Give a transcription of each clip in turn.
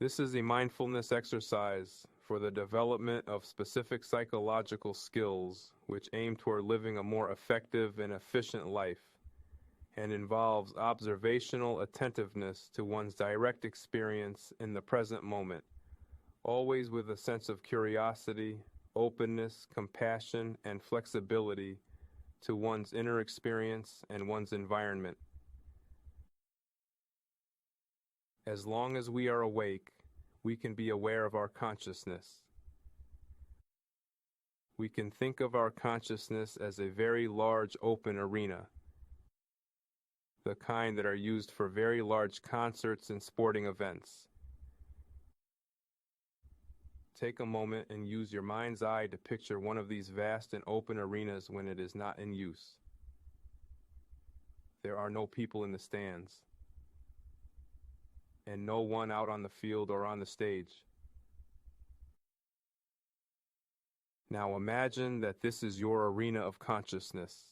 This is a mindfulness exercise for the development of specific psychological skills which aim toward living a more effective and efficient life, and involves observational attentiveness to one's direct experience in the present moment, always with a sense of curiosity, openness, compassion, and flexibility to one's inner experience and one's environment. As long as we are awake, we can be aware of our consciousness. We can think of our consciousness as a very large open arena, the kind that are used for very large concerts and sporting events. Take a moment and use your mind's eye to picture one of these vast and open arenas when it is not in use. There are no people in the stands, and no one out on the field or on the stage. Now imagine that this is your arena of consciousness.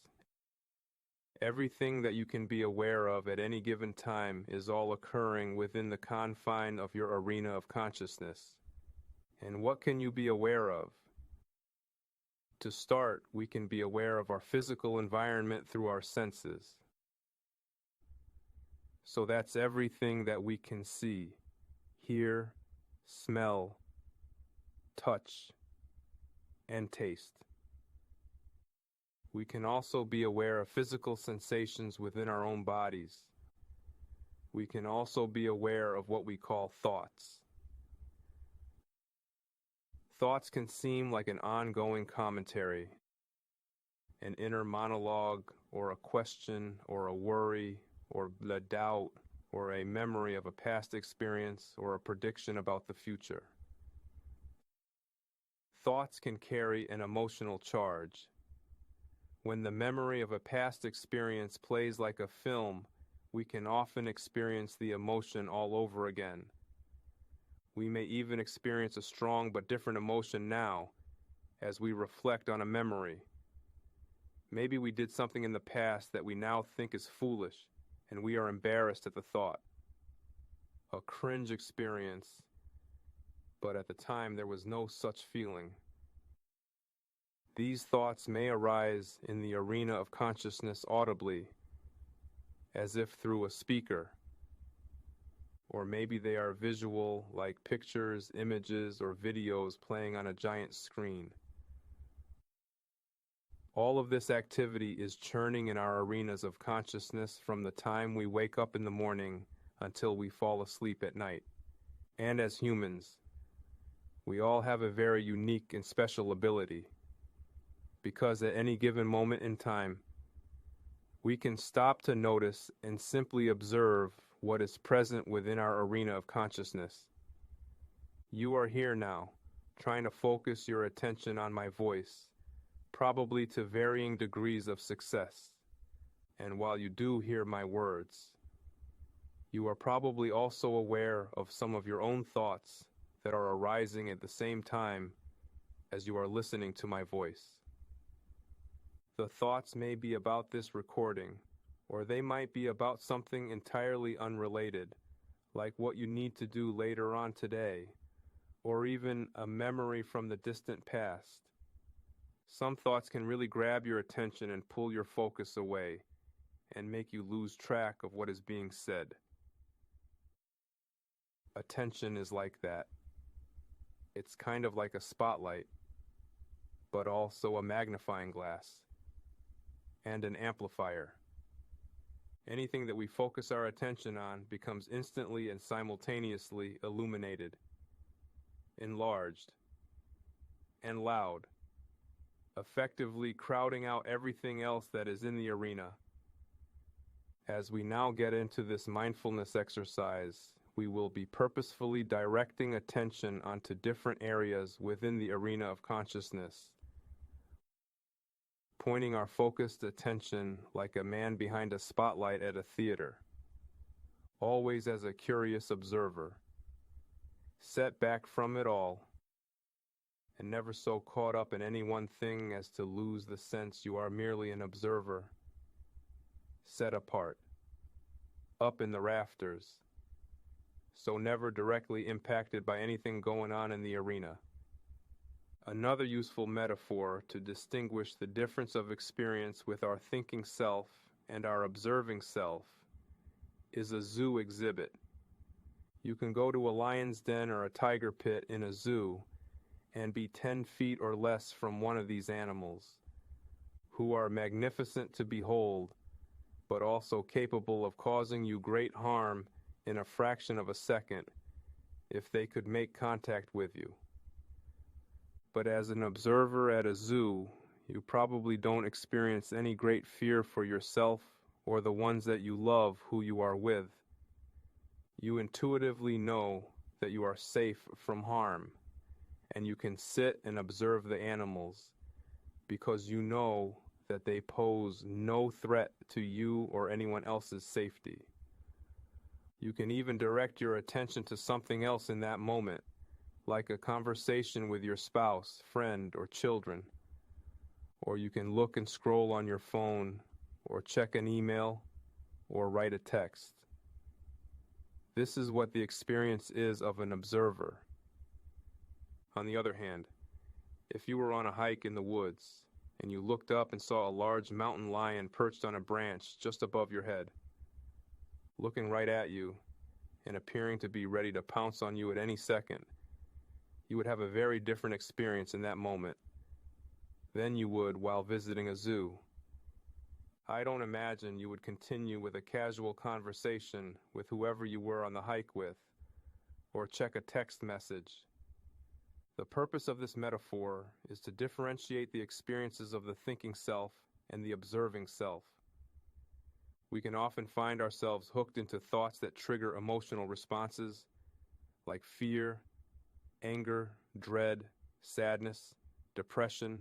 Everything that you can be aware of at any given time is all occurring within the confine of your arena of consciousness. And what can you be aware of? To start, we can be aware of our physical environment through our senses. So that's everything that we can see, hear, smell, touch, and taste. We can also be aware of physical sensations within our own bodies. We can also be aware of what we call thoughts. Thoughts can seem like an ongoing commentary, an inner monologue, or a question, or a worry, or a doubt, or a memory of a past experience, or a prediction about the future. Thoughts can carry an emotional charge. When the memory of a past experience plays like a film, we can often experience the emotion all over again. We may even experience a strong but different emotion now as we reflect on a memory. Maybe we did something in the past that we now think is foolish, and we are embarrassed at the thought. A cringe experience, but at the time there was no such feeling. These thoughts may arise in the arena of consciousness audibly, as if through a speaker. Or maybe they are visual, like pictures, images, or videos playing on a giant screen. All of this activity is churning in our arenas of consciousness from the time we wake up in the morning until we fall asleep at night. And as humans, we all have a very unique and special ability, because at any given moment in time, we can stop to notice and simply observe what is present within our arena of consciousness. You are here now, trying to focus your attention on my voice, probably to varying degrees of success. And while you do hear my words, you are probably also aware of some of your own thoughts that are arising at the same time as you are listening to my voice. The thoughts may be about this recording, or they might be about something entirely unrelated, like what you need to do later on today, or even a memory from the distant past. Some thoughts can really grab your attention and pull your focus away, and make you lose track of what is being said. Attention is like that. It's kind of like a spotlight, but also a magnifying glass, and an amplifier. Anything that we focus our attention on becomes instantly and simultaneously illuminated, enlarged, and loud, effectively crowding out everything else that is in the arena. As we now get into this mindfulness exercise, we will be purposefully directing attention onto different areas within the arena of consciousness, pointing our focused attention like a man behind a spotlight at a theater, always as a curious observer, set back from it all, and never so caught up in any one thing as to lose the sense you are merely an observer, set apart, up in the rafters, so never directly impacted by anything going on in the arena. Another useful metaphor to distinguish the difference of experience with our thinking self and our observing self is a zoo exhibit. You can go to a lion's den or a tiger pit in a zoo and be 10 feet or less from one of these animals, who are magnificent to behold, but also capable of causing you great harm in a fraction of a second if they could make contact with you. But as an observer at a zoo, you probably don't experience any great fear for yourself or the ones that you love who you are with. You intuitively know that you are safe from harm, and you can sit and observe the animals because you know that they pose no threat to you or anyone else's safety. You can even direct your attention to something else in that moment, like a conversation with your spouse, friend, or children. Or you can look and scroll on your phone, or check an email, or write a text. This is what the experience is of an observer. On the other hand, if you were on a hike in the woods, and you looked up and saw a large mountain lion perched on a branch just above your head, looking right at you, and appearing to be ready to pounce on you at any second, you would have a very different experience in that moment than you would while visiting a zoo. I don't imagine you would continue with a casual conversation with whoever you were on the hike with, or check a text message. The purpose of this metaphor is to differentiate the experiences of the thinking self and the observing self. We can often find ourselves hooked into thoughts that trigger emotional responses like fear, anger, dread, sadness, depression,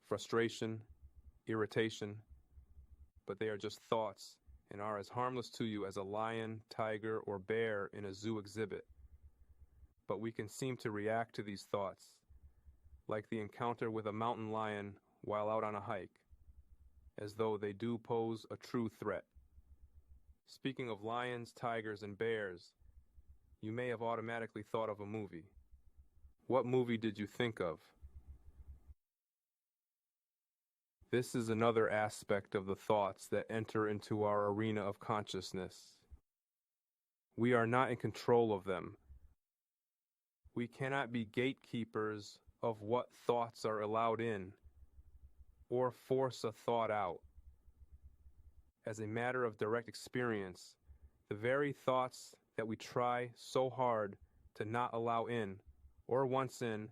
frustration, irritation, but they are just thoughts and are as harmless to you as a lion, tiger, or bear in a zoo exhibit. But we can seem to react to these thoughts, like the encounter with a mountain lion while out on a hike, as though they do pose a true threat. Speaking of lions, tigers, and bears, you may have automatically thought of a movie. What movie did you think of? This is another aspect of the thoughts that enter into our arena of consciousness. We are not in control of them. We cannot be gatekeepers of what thoughts are allowed in, or force a thought out. As a matter of direct experience, the very thoughts that we try so hard to not allow in, or once in,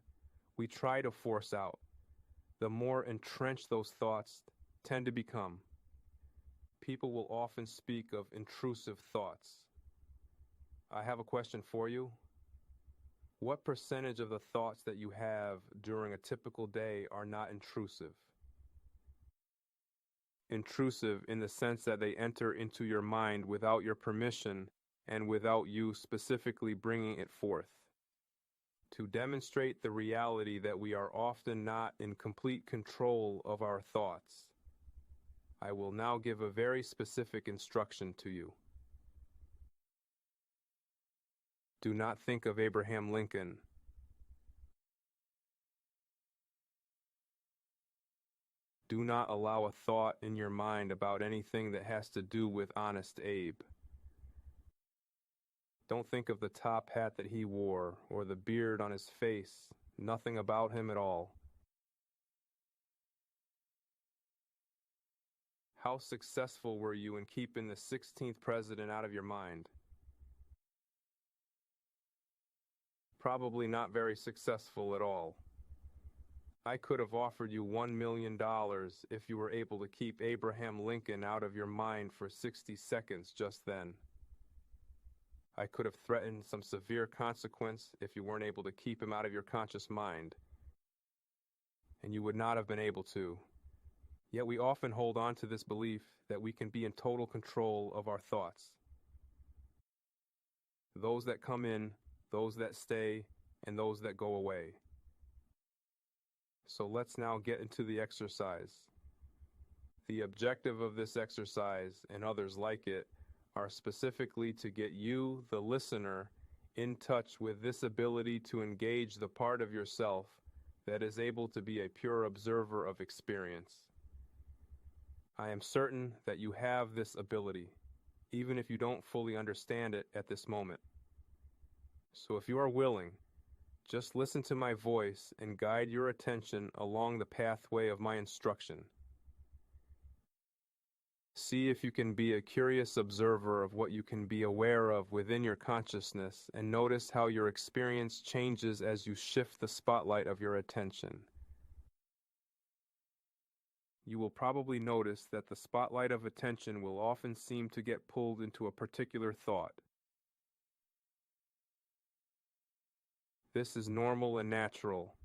we try to force out, the more entrenched those thoughts tend to become. People will often speak of intrusive thoughts. I have a question for you. What percentage of the thoughts that you have during a typical day are not intrusive? Intrusive in the sense that they enter into your mind without your permission and without you specifically bringing it forth. To demonstrate the reality that we are often not in complete control of our thoughts, I will now give a very specific instruction to you. Do not think of Abraham Lincoln. Do not allow a thought in your mind about anything that has to do with Honest Abe. Don't think of the top hat that he wore or the beard on his face, nothing about him at all. How successful were you in keeping the 16th president out of your mind? Probably not very successful at all. I could have offered you $1 million if you were able to keep Abraham Lincoln out of your mind for 60 seconds just then. I could have threatened some severe consequence if you weren't able to keep him out of your conscious mind, and you would not have been able to. Yet we often hold on to this belief that we can be in total control of our thoughts. Those that come in, those that stay, and those that go away. So let's now get into the exercise. The objective of this exercise, and others like it, are specifically to get you, the listener, in touch with this ability to engage the part of yourself that is able to be a pure observer of experience. I am certain that you have this ability, even if you don't fully understand it at this moment. So if you are willing, just listen to my voice and guide your attention along the pathway of my instruction. See if you can be a curious observer of what you can be aware of within your consciousness, and notice how your experience changes as you shift the spotlight of your attention. You will probably notice that the spotlight of attention will often seem to get pulled into a particular thought. This is normal and natural.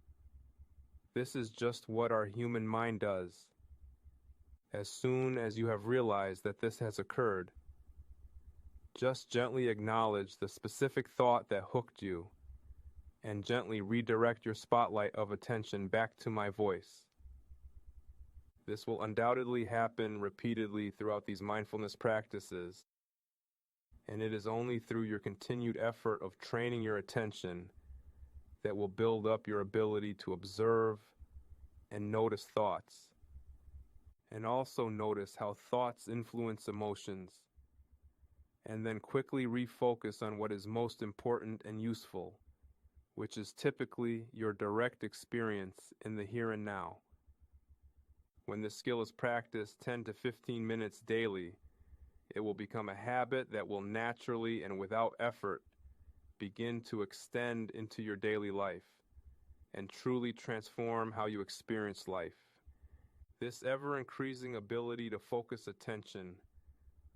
This is just what our human mind does. As soon as you have realized that this has occurred, just gently acknowledge the specific thought that hooked you and gently redirect your spotlight of attention back to my voice. This will undoubtedly happen repeatedly throughout these mindfulness practices, and it is only through your continued effort of training your attention that will build up your ability to observe and notice thoughts, and also notice how thoughts influence emotions, and then quickly refocus on what is most important and useful, which is typically your direct experience in the here and now. When this skill is practiced 10 to 15 minutes daily, it will become a habit that will naturally and without effort begin to extend into your daily life and truly transform how you experience life. This ever-increasing ability to focus attention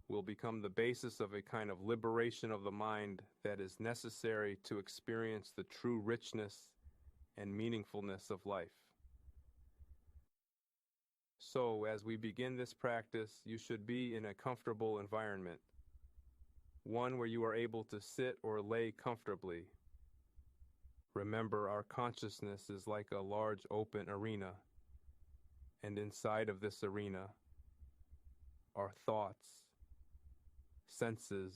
will become the basis of a kind of liberation of the mind that is necessary to experience the true richness and meaningfulness of life. So, as we begin this practice, you should be in a comfortable environment, one where you are able to sit or lay comfortably. Remember, our consciousness is like a large open arena, and inside of this arena are thoughts, senses,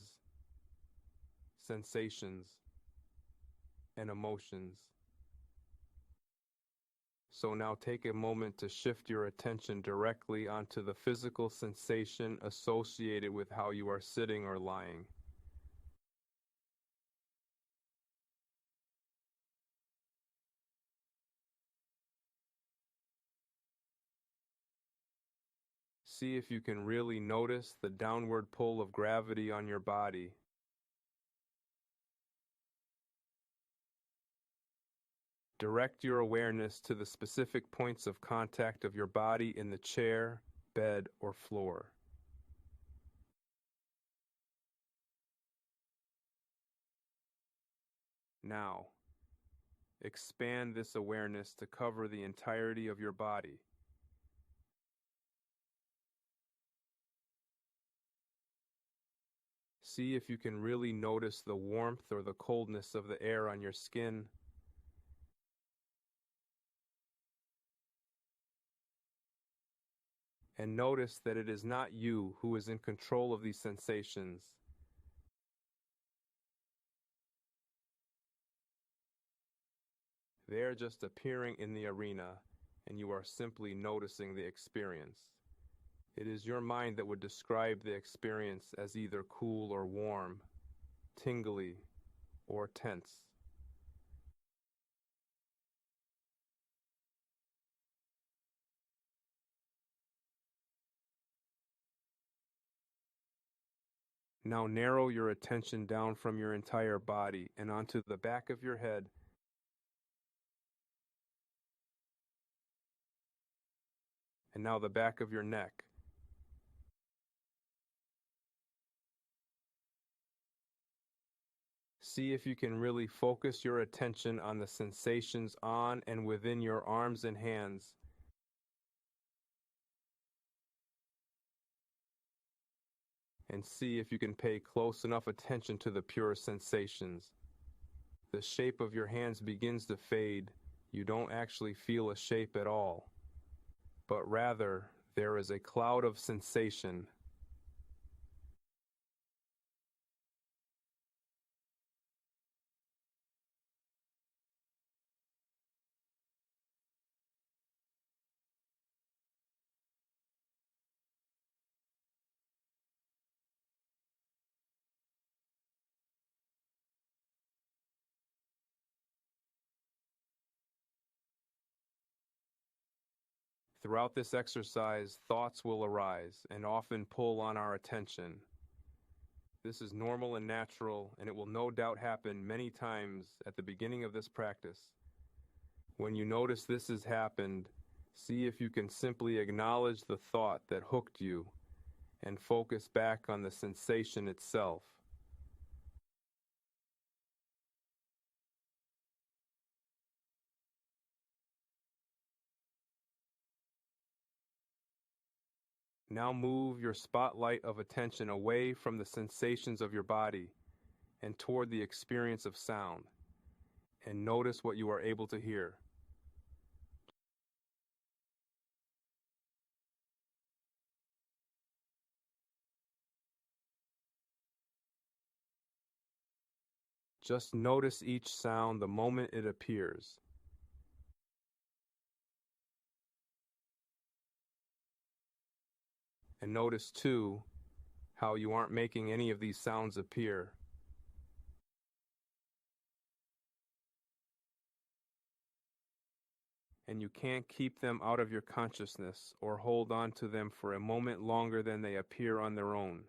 sensations, and emotions. So now take a moment to shift your attention directly onto the physical sensation associated with how you are sitting or lying. See if you can really notice the downward pull of gravity on your body. Direct your awareness to the specific points of contact of your body in the chair, bed, or floor. Now, expand this awareness to cover the entirety of your body. See if you can really notice the warmth or the coldness of the air on your skin. And notice that it is not you who is in control of these sensations. They are just appearing in the arena, and you are simply noticing the experience. It is your mind that would describe the experience as either cool or warm, tingly or tense. Now narrow your attention down from your entire body and onto the back of your head, and now the back of your neck. See if you can really focus your attention on the sensations on and within your arms and hands. And see if you can pay close enough attention to the pure sensations. The shape of your hands begins to fade. You don't actually feel a shape at all, but rather there is a cloud of sensation. Throughout this exercise, thoughts will arise and often pull on our attention. This is normal and natural, and it will no doubt happen many times at the beginning of this practice. When you notice this has happened, see if you can simply acknowledge the thought that hooked you and focus back on the sensation itself. Now move your spotlight of attention away from the sensations of your body and toward the experience of sound, and notice what you are able to hear. Just notice each sound the moment it appears. And notice, too, how you aren't making any of these sounds appear. And you can't keep them out of your consciousness or hold on to them for a moment longer than they appear on their own.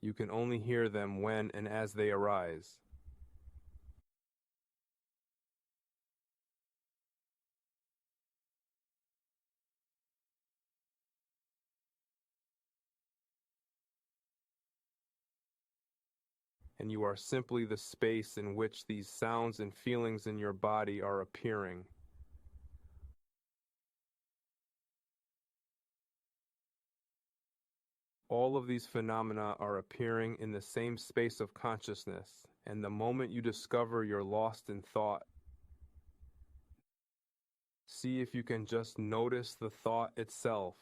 You can only hear them when and as they arise. And you are simply the space in which these sounds and feelings in your body are appearing. All of these phenomena are appearing in the same space of consciousness, and the moment you discover you're lost in thought, see if you can just notice the thought itself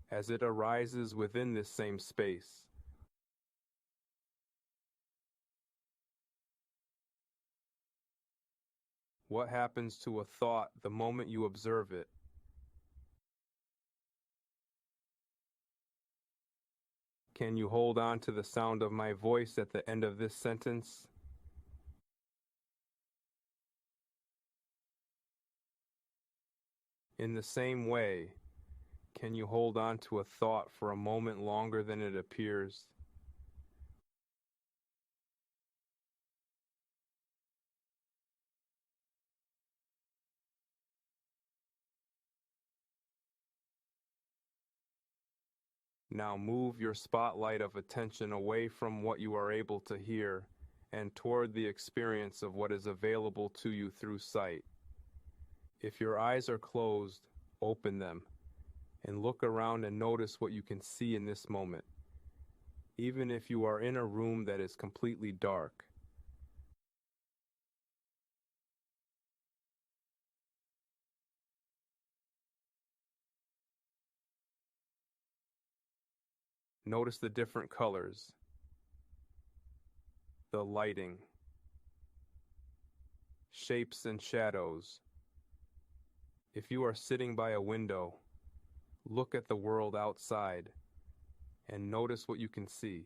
as it arises within this same space. What happens to a thought the moment you observe it? Can you hold on to the sound of my voice at the end of this sentence? In the same way, can you hold on to a thought for a moment longer than it appears? Now move your spotlight of attention away from what you are able to hear and toward the experience of what is available to you through sight. If your eyes are closed, open them and look around and notice what you can see in this moment, even if you are in a room that is completely dark. Notice the different colors, the lighting, shapes and shadows. If you are sitting by a window, look at the world outside and notice what you can see.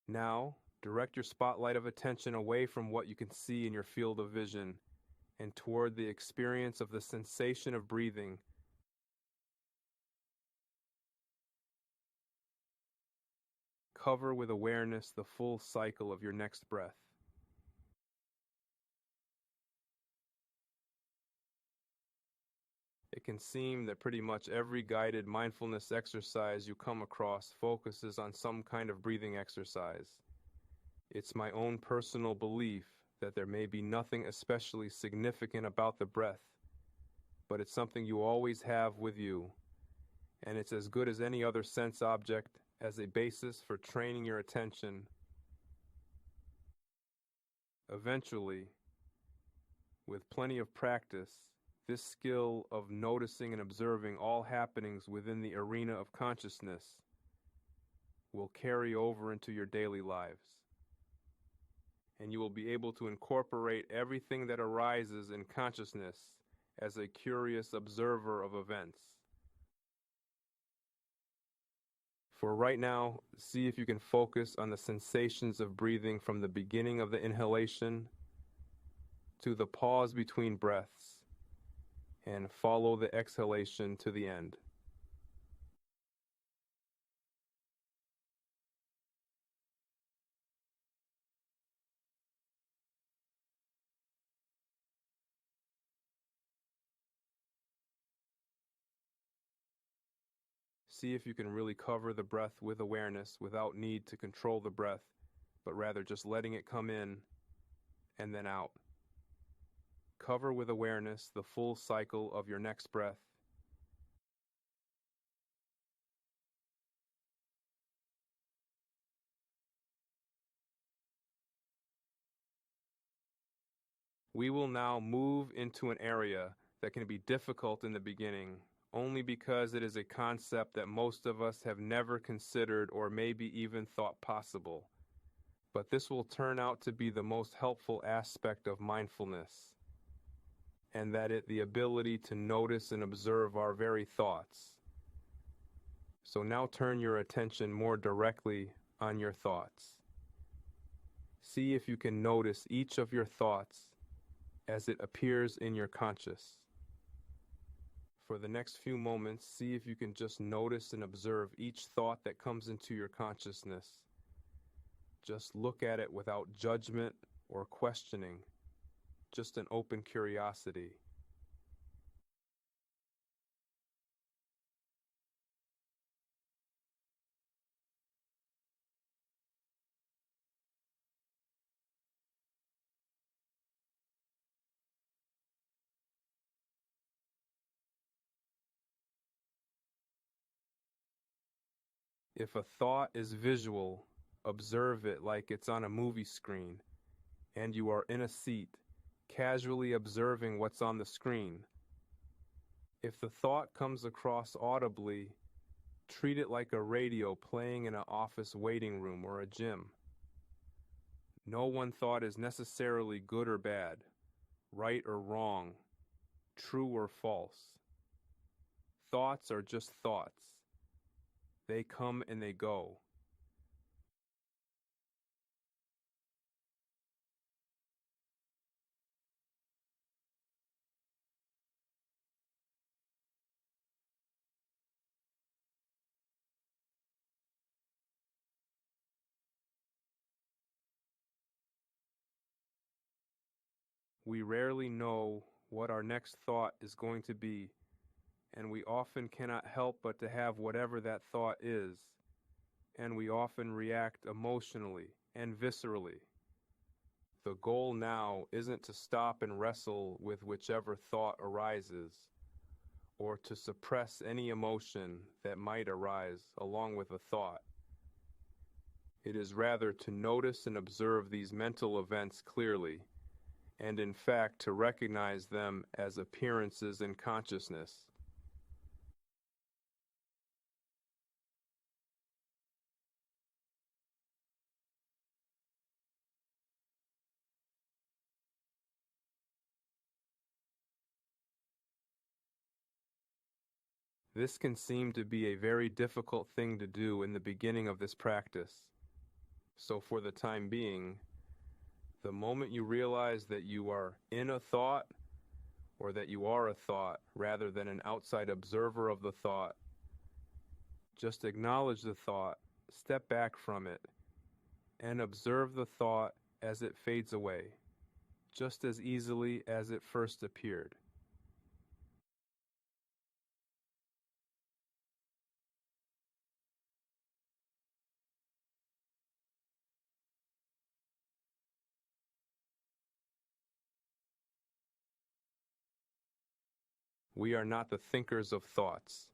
Now, direct your spotlight of attention away from what you can see in your field of vision and toward the experience of the sensation of breathing. Cover with awareness the full cycle of your next breath. It can seem that pretty much every guided mindfulness exercise you come across focuses on some kind of breathing exercise. It's my own personal belief that there may be nothing especially significant about the breath, but it's something you always have with you, and it's as good as any other sense object as a basis for training your attention. Eventually, with plenty of practice, this skill of noticing and observing all happenings within the arena of consciousness will carry over into your daily lives, and you will be able to incorporate everything that arises in consciousness as a curious observer of events. For right now, see if you can focus on the sensations of breathing from the beginning of the inhalation to the pause between breaths, and follow the exhalation to the end. See if you can really cover the breath with awareness without need to control the breath, but rather just letting it come in and then out. Cover with awareness the full cycle of your next breath. We will now move into an area that can be difficult in the beginning, only because it is a concept that most of us have never considered or maybe even thought possible. But this will turn out to be the most helpful aspect of mindfulness, and that is the ability to notice and observe our very thoughts. So now turn your attention more directly on your thoughts. See if you can notice each of your thoughts as it appears in your conscious. For the next few moments, see if you can just notice and observe each thought that comes into your consciousness. Just look at it without judgment or questioning, just an open curiosity. If a thought is visual, observe it like it's on a movie screen, and you are in a seat, casually observing what's on the screen. If the thought comes across audibly, treat it like a radio playing in an office waiting room or a gym. No one thought is necessarily good or bad, right or wrong, true or false. Thoughts are just thoughts. They come and they go. We rarely know what our next thought is going to be, and we often cannot help but to have whatever that thought is, and we often react emotionally and viscerally. The goal now isn't to stop and wrestle with whichever thought arises, or to suppress any emotion that might arise along with a thought. It is rather to notice and observe these mental events clearly, and in fact to recognize them as appearances in consciousness. This can seem to be a very difficult thing to do in the beginning of this practice. So for the time being, the moment you realize that you are in a thought, or that you are a thought rather than an outside observer of the thought, just acknowledge the thought, step back from it, and observe the thought as it fades away, just as easily as it first appeared. We are not the thinkers of thoughts.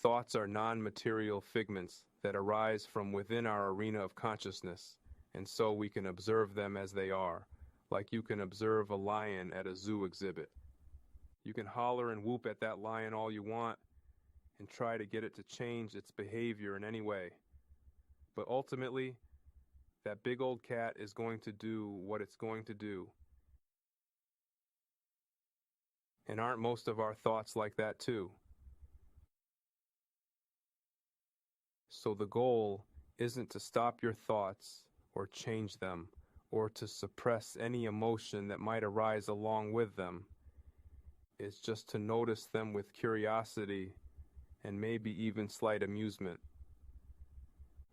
Thoughts are non-material figments that arise from within our arena of consciousness, and so we can observe them as they are, like you can observe a lion at a zoo exhibit. You can holler and whoop at that lion all you want and try to get it to change its behavior in any way. But ultimately, that big old cat is going to do what it's going to do. And aren't most of our thoughts like that too? So the goal isn't to stop your thoughts or change them or to suppress any emotion that might arise along with them. It's just to notice them with curiosity and maybe even slight amusement.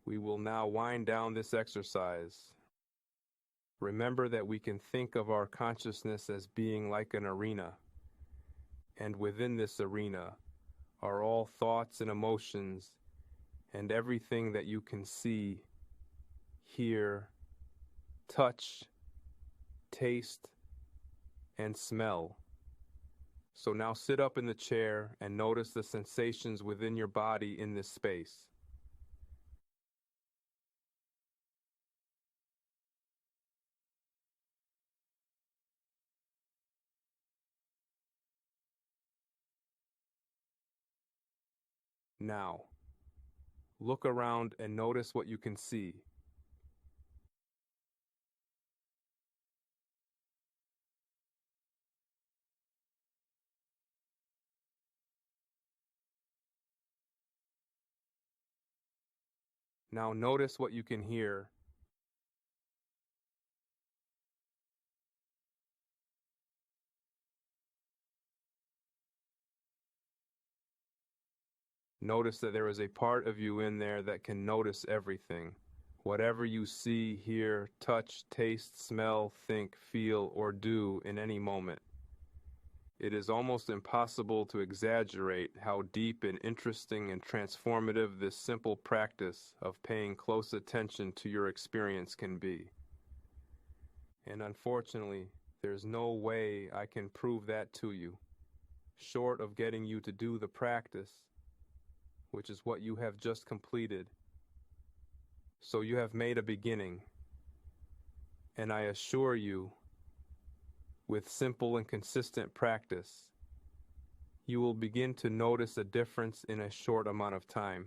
We will now wind down this exercise. Remember that we can think of our consciousness as being like an arena, and within this arena are all thoughts and emotions and everything that you can see, hear, touch, taste, and smell. So now sit up in the chair and notice the sensations within your body in this space. Now, look around and notice what you can see. Now notice what you can hear. Notice that there is a part of you in there that can notice everything. Whatever you see, hear, touch, taste, smell, think, feel, or do in any moment. It is almost impossible to exaggerate how deep and interesting and transformative this simple practice of paying close attention to your experience can be. And unfortunately, there's no way I can prove that to you, short of getting you to do the practice, which is what you have just completed. So you have made a beginning, and I assure you, with simple and consistent practice, you will begin to notice a difference in a short amount of time.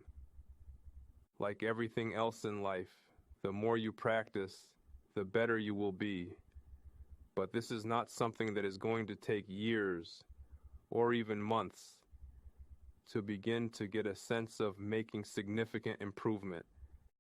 Like everything else in life, the more you practice, the better you will be. But this is not something that is going to take years or even months to begin to get a sense of making significant improvement.